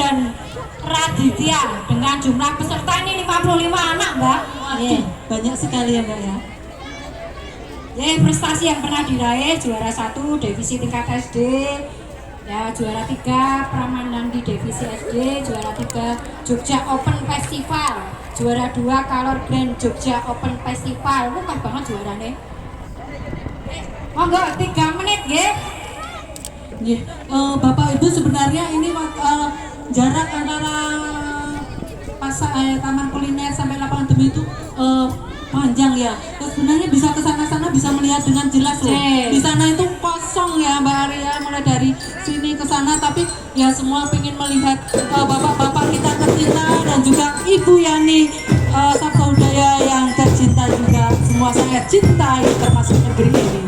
dan Raditya dengan jumlah peserta ini 55 anak, Mbak. Banyak sekali ya, Mbak ya. Ya, prestasi yang pernah diraih juara 1 divisi tingkat SD, ya juara 3 Pramandang di divisi SD, juara 3 Jogja Open Festival, juara 2 Kalor Grand Jogja Open Festival. Bukan banget juaranya. Monggo 3 menit nggih. Nggih, Bapak Ibu sebenarnya ini jarak antara taman kuliner sampai lapangan demi itu panjang ya. Sebenarnya bisa ke sana-sana bisa melihat dengan jelas loh. Di sana itu kosong ya Mbak Arya, mulai dari sini ke sana, tapi ya semua pengen melihat bapak-bapak kita tercinta dan juga Ibu Yani Sabtaudaya yang tercinta juga. Semua saya cintai termasuk negeri ini.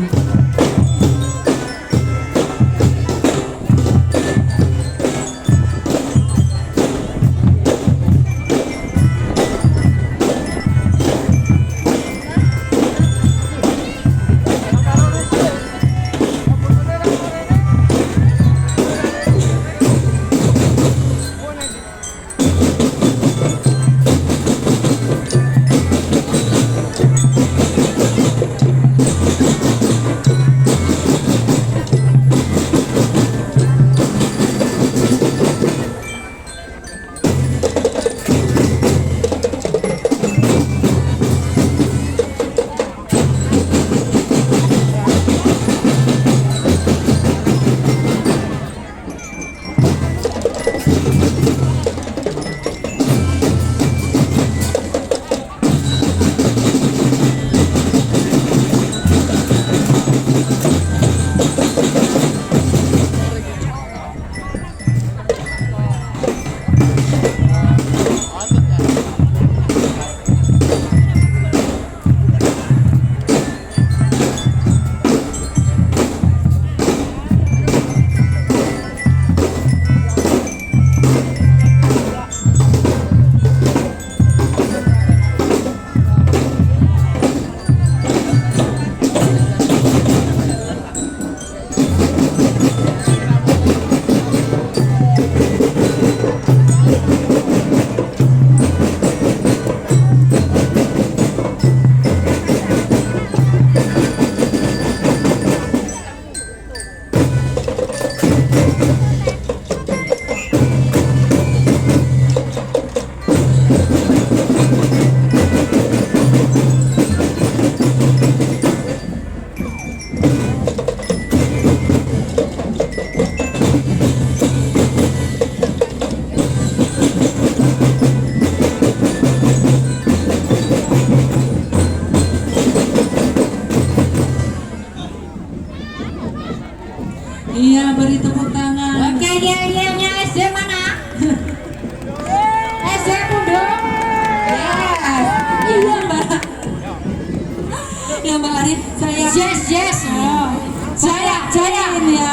Iya, beri tepuk tangan. Oke, yel-yelnya SD mana? SD Pundung. Yes. Iya Mbak. Ya Mbak Ari, saya Yes. Jaya ya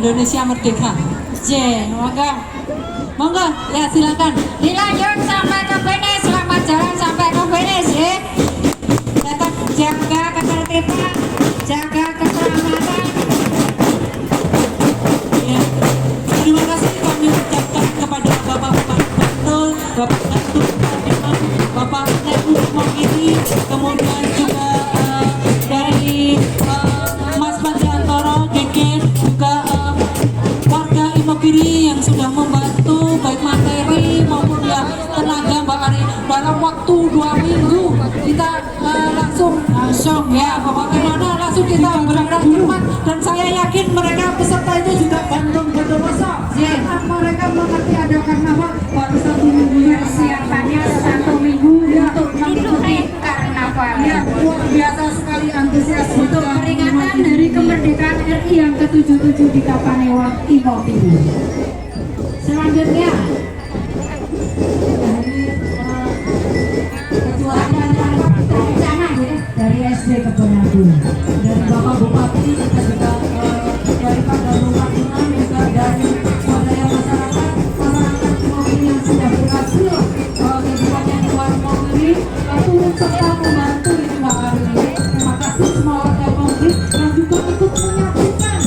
Indonesia Merdeka. Monggo, ya silakan. Dilanjut sampai ke finish, selamat jalan sampai ke finish ya. Tetap jaga ketertiban, jaga keselamatan. Ya. Terima kasih kami ucapkan kepada Bapak-bapak Betul, Bapak Datuk, Bapak Nebu Mokiri, kemudian juga dari Mas Panjantoro, Deken, juga warga Imogiri yang sudah membantu baik materi maupun ya tenaga Mbak Ari. Dalam waktu 2 minggu kita langsung ya bagaimana langsung kita bergerak cepat, dan saya yakin mereka peserta itu juga bandung berdosa. Mereka mengerti ada karnaval baru 1 minggu, persiapannya 1 minggu untuk mengikuti karnaval. Ya, luar biasa sekali antusias Untuk peringatan Hari Kemerdekaan RI yang ke-77 di Kapanewon, Timor Timur. Selanjutnya dari SD Kebonadul, dari Bapak Bupati, kita juga dari Pak Darullah juga dari swadaya masyarakat Mokiri yang sudah berhasil kegiatan di luar Mokiri turut serta membantu ini Mbak Ari. Terima kasih semua warga Mokiri yang juga ikut menyaksikan.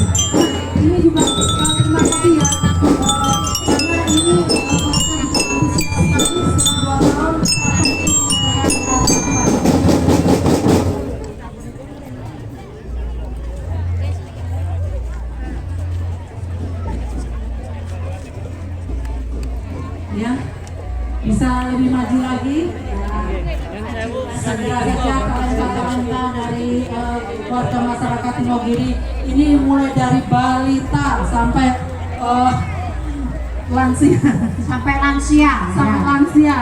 Ini juga terima kasih ya karena ini bisa lebih maju lagi. Segera saja talenta-talenta dari warga masyarakat Imogiri ini mulai dari balita sampai lansia, Sampai lansia. sampai lansia.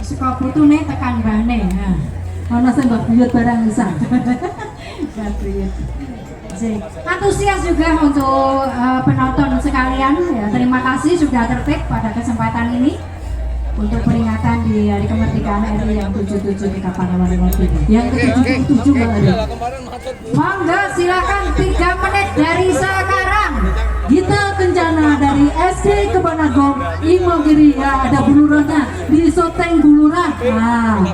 Suka butuh nih tekan bane. Nah, mana saya mbak buyut barang bisa. Antusias juga untuk penonton sekalian. Ya, terima kasih sudah tertib pada kesempatan ini untuk peringatan di Hari Kemerdekaan RI yang 77 di Kapanewon ini. Yang ke-77 Mbak Ari. Monggo silakan 3 menit dari sekarang. Gita Kencana dari SD Kebanagong Imogiri, ya ada bulurannya di Soteng Buluran. Nah,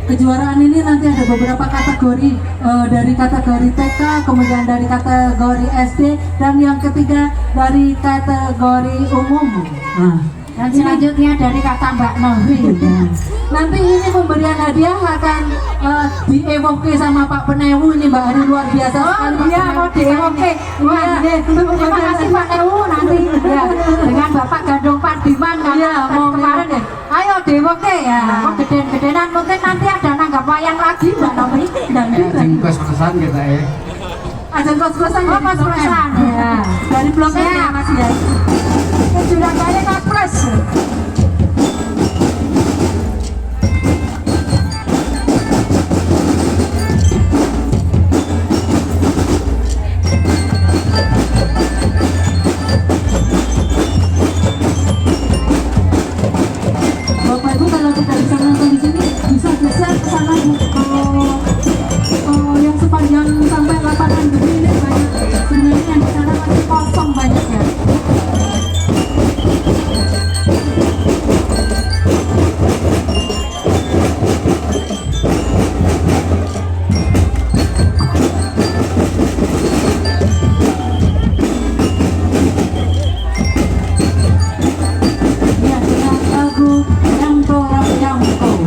kejuaraan ini nanti ada beberapa kategori, dari kategori TK, kemudian dari kategori SD, dan yang ketiga dari kategori umum. Nah, Dan selanjutnya dari kata Mbak Novi. nanti ini pemberian hadiah akan dievoke sama Pak Penewu ini Mbak Ari, luar biasa sekali Pak Iya, Penewu. mau dievoke. Wah, Iya, terima kasih Pak Newu nanti ya, dengan Bapak Gandung Pandiman kan Iya, mau kemarin dievoke. ya. Ayo dievoke ya. Mau geden-gedenan mungkin nanti ada nanggap wayang lagi Mbak Novi. Dan kos-kosan kita ya. ajang kos-kosan Oh, jadi kos-kosan. Blok M. Ya, dari Blok M ya Siap. Mas ya. Surabaya Kapres. Bapak Ibu kalau tidak bisa menonton di sini bisa geser ke sana Bu. Yang sepanjang sampai lapangan gede ini banyak. Sebenarnya yang di sana masih kosong banyak ya. Ya, dengan lagu yang dorang yang kau.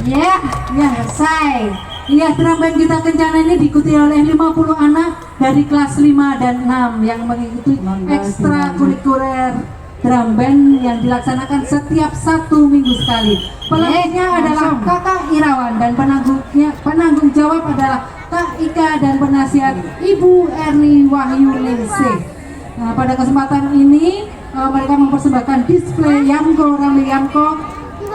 Ya, selesai. Iya, drum band kita Kencana ini diikuti oleh 50 anak dari kelas 5 dan 6 yang mengikuti ekstrakurikuler drum band yang dilaksanakan setiap 1 minggu sekali. Pelatihnya adalah Kakak Irawan dan penanggung jawab adalah Kak Ika dan penasihat Ibu Erni Wahyu Ningsih. Nah, pada kesempatan ini mereka mempersembahkan display Yamko Rami Yamko,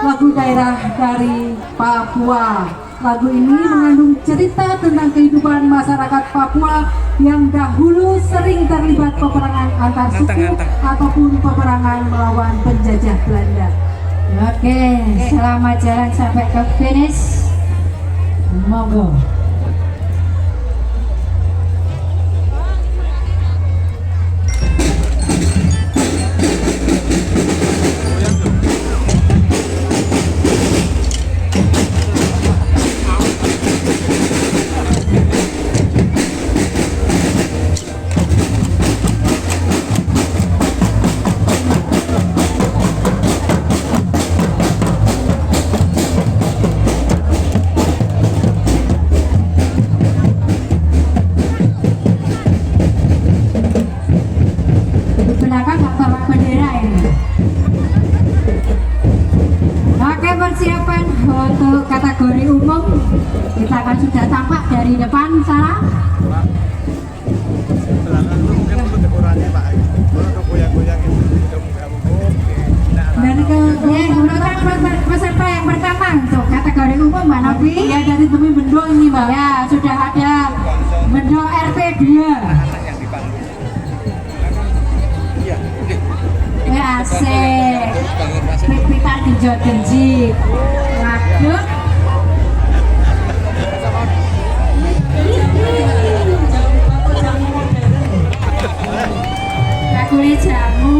lagu daerah dari Papua. Lagu ini mengandung cerita tentang kehidupan masyarakat Papua yang dahulu sering terlibat peperangan antar suku ataupun peperangan melawan penjajah Belanda. Oke, selamat jalan sampai ke finish. Monggo. Kita kan sudah tampak dari depan sana. Belakang itu mungkin untuk dekorasi Pak. Untuk goyang-goyang itu oke. Dan ke peserta yang pertama untuk kategori umum Mbak Novi. Ya dari Temi Bendo ini Mbak. Ya sudah ada Bendo RT 2. yang di panggung. Iya, oke. Ya asik. Pit-pitan genjot genjit. Waduh. Bakule jamu.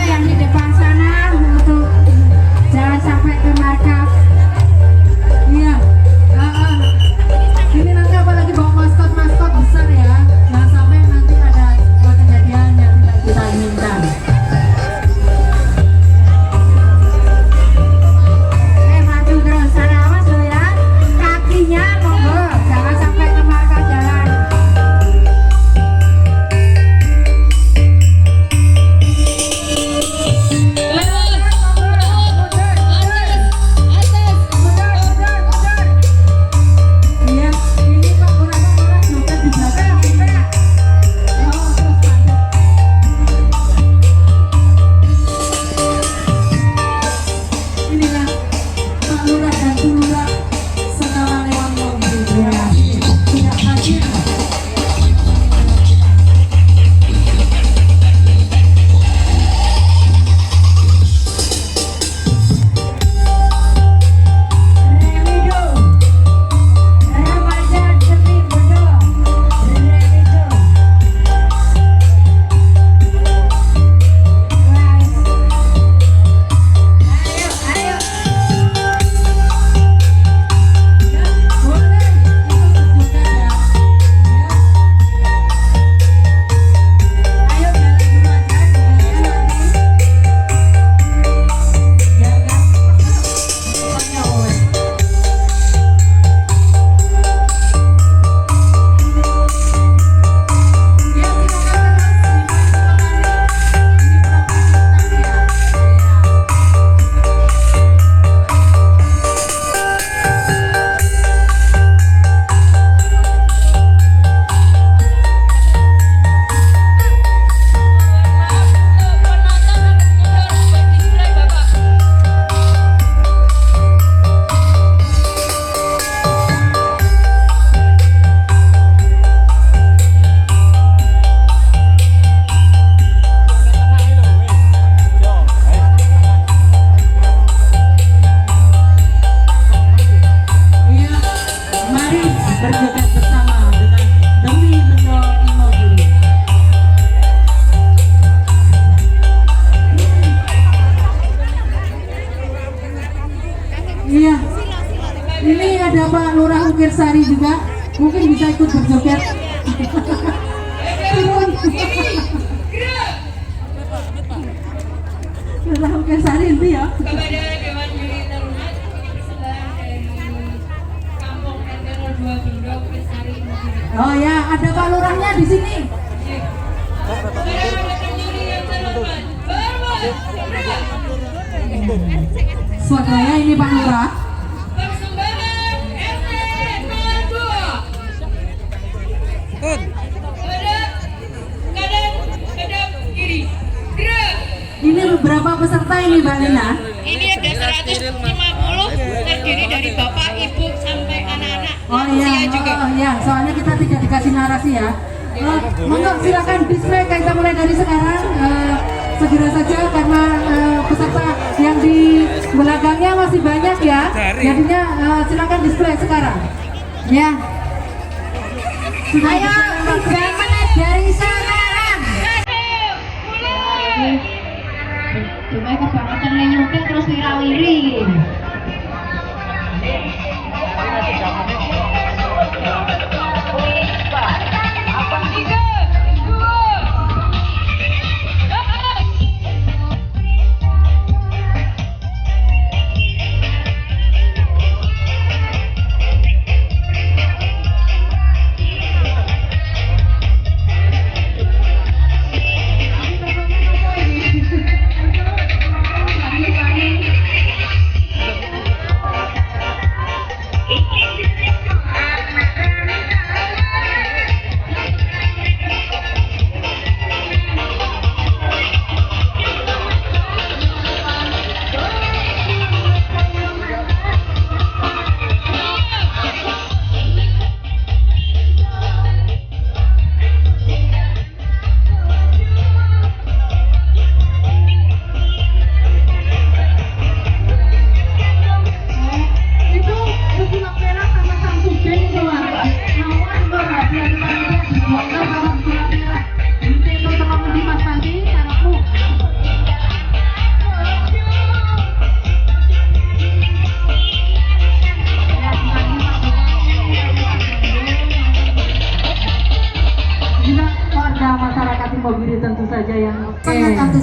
Yang di depan sana untuk jangan sampai ke markas. Iya. Ini nanti apalagi bawa maskot besar ya. Jangan sampai nanti ada kejadian yang tidak kita inginkan. Maju terus sana awas loh ya. Kakinya monggo jangan sampai ke markas jalan. Iya, ini kok orang-orang juga di belakang. Oh, terus ada. Inilah Pak Lurah dan Bu Lurah setelah lewat mobil tidak hadir. Remido, remaja demi bondo. Remido. Guys. Ayo. Ya, boleh. Itu sebutan ya. Ya. Ayo jalan dulu aja, jalan nanti. Jaga. Pokoknya oleh. Ya, silakan terus. Ini program ya. Iya, mari berjoget bersama dengan Demi Bendo Imogiri. Iya, ini ada Pak Lurah Ukirsari juga, mungkin bisa ikut berjoget. Lurah Ukirsari itu ya. Kepada Dewan Juri Terhormat persembahan dari Kampung RT 02 Bendo Kesari Mugiri. Oh ya, ada Pak Lurahnya di sini. Kepada Dewan Juri yang terhormat Swadaya ini Pak Lurah. persembahan RT 02 kepada kadang kiri. Gerak. Ini beberapa peserta ini Mbak Lina? Ini ada 150 terdiri dari bapak, ibu sampai anak-anak. Oh iya, Lansia juga. oh iya, soalnya kita tidak dikasih narasi ya. Monggo silakan display kita mulai dari sekarang. Segera saja karena peserta yang di belakangnya masih banyak ya. Jadinya silakan display sekarang. Ya. Sudah Ayo 3 menit dari sekarang. Cuma kebangetan nyuting terus wirawiri.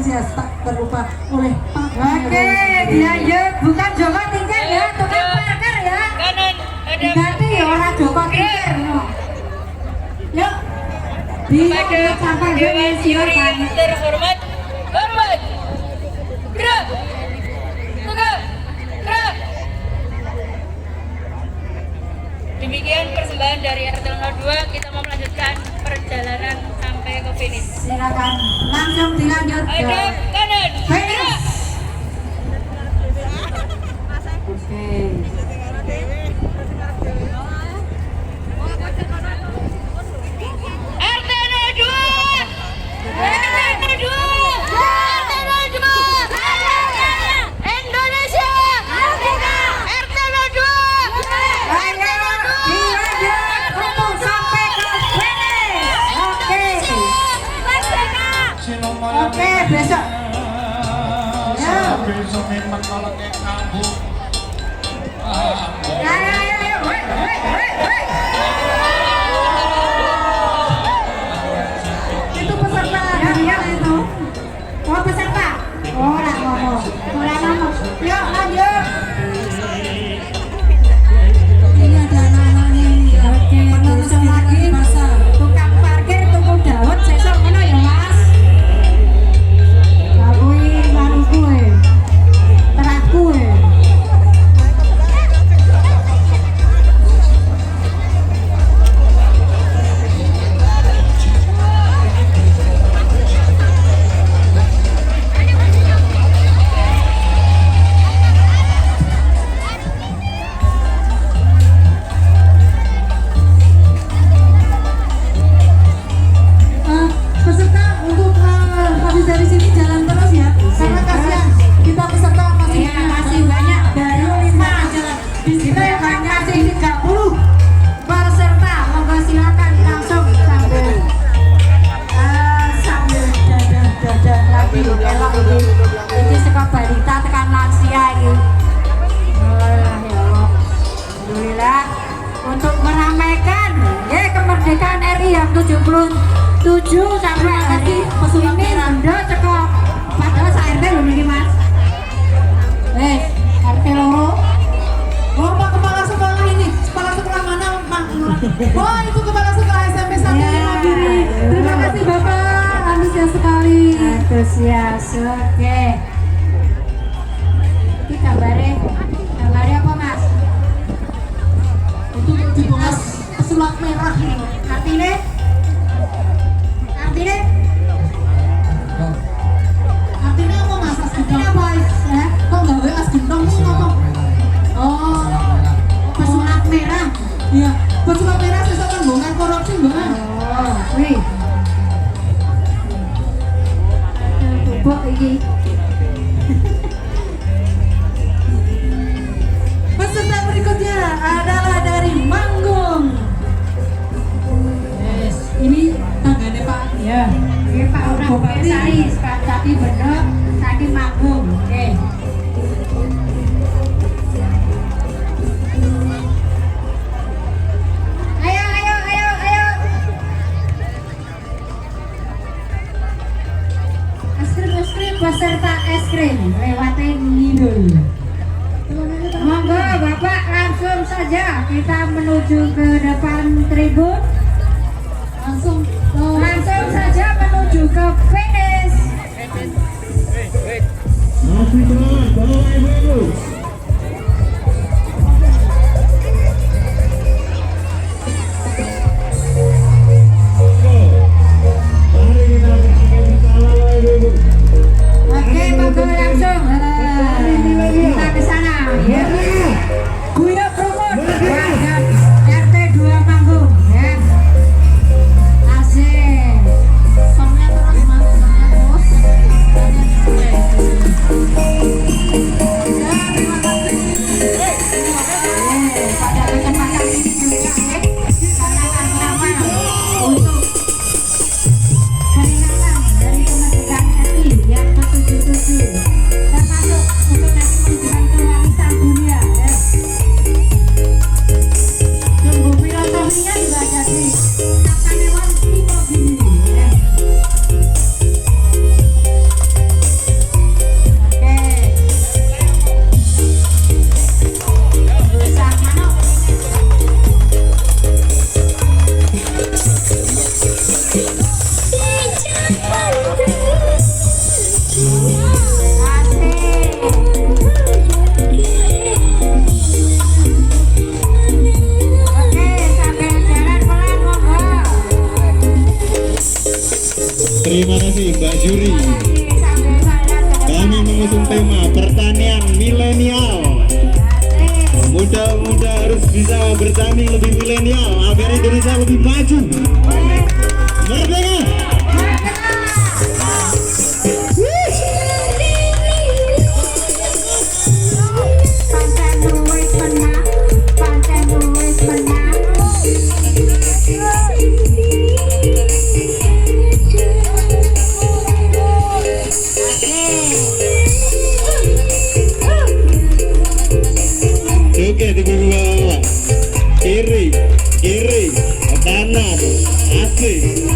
antusias tak terlupa oleh Pak. Oke, dilanjut. Bukan Joko Tingkir ya, tukang parkir ya. Kanan ada Ganti ya orang Joko Tingkir. No. Yuk. pada Sampai Dewan Juri silakan. terhormat. Hormat. Gerak. Tegak. Gerak. Demikian persembahan dari RT 02. Kita mau melanjutkan perjalanan sampai ke finish. Silakan langsung dilanjut. Hadap kanan. Gerak. Oke. RT 02. RT 02. RT 02. Indonesia. RT 02. Ayo dilanjut untuk sampai ke finish. Oke. Oke, besok. Ya. Besok memang kalau kayak kampung. Ayo. Woi. Itu peserta harian itu. Oh, peserta. Oh, lah ngomong. Yuk, lanjut. Ini ada anak-anaknya ini ya. Oke, Penerus besok lagi lagi masa. tukang parkir tuku dawet sesuk ngono ya, Mas. Kuwi manuku teraku Peserta untuk habis dari sini jalan terus ya, karena kasihan kita peserta masih Iya, masih banyak. baru 5 jalan di sini Kita hanya masih 30 peserta. Monggo silakan langsung sambil dadah lagi elok ini. Ini saka balita tekan lansia ini. Ya Allah. Alhamdulillah untuk meramaikan kemerdekaan RI yang 77 sampai hari pesulap ini merah. Bunda teko padahal sak RT lho niki Mas. RT loro. Oh, Pak kepala sekolah ini, kepala sekolah mana Pak? Oh, itu kepala sekolah SMP 1 Ya. Mandiri. Terima kasih Bapak, antusias sekali. Antusias, oke. Ini gambarnya apa Mas? Itu dibungkus pesulap merah ini. Artinya? Artinya apa Mas? As Artinya gendong. apa? Ya? Kok nggak as gendong sih ngomong? Oh, Pesulap merah. iya. Pesulap merah sesuk kan bongan korupsi bongan. Oh, wih. Bubuk iki. Peserta berikutnya adalah dari Manggung. Yes, ini tangganya Pak. Ya. Ini Pak Ora Sari, tadi bener, tadi Manggung. Oke. Ayo. Es krim peserta es krim lewatin ngidul. Monggo Bapak langsung saja kita menuju ke depan tribun. Langsung Langsung saja menuju ke finish. Masih keras, Bapak Ibu. Mari kita saksikan bersama Bapak Ibu. Oke, monggo langsung kita ke sana ya. Guyub Rumut warga RT 2 Manggung ya. Asik. Songnya terus Mas, songnya terus. Ya, terima Anak muda harus bisa bertanding lebih milenial agar Indonesia lebih maju. Merdeka! Oke, di bawah, kiri, kanan, asik.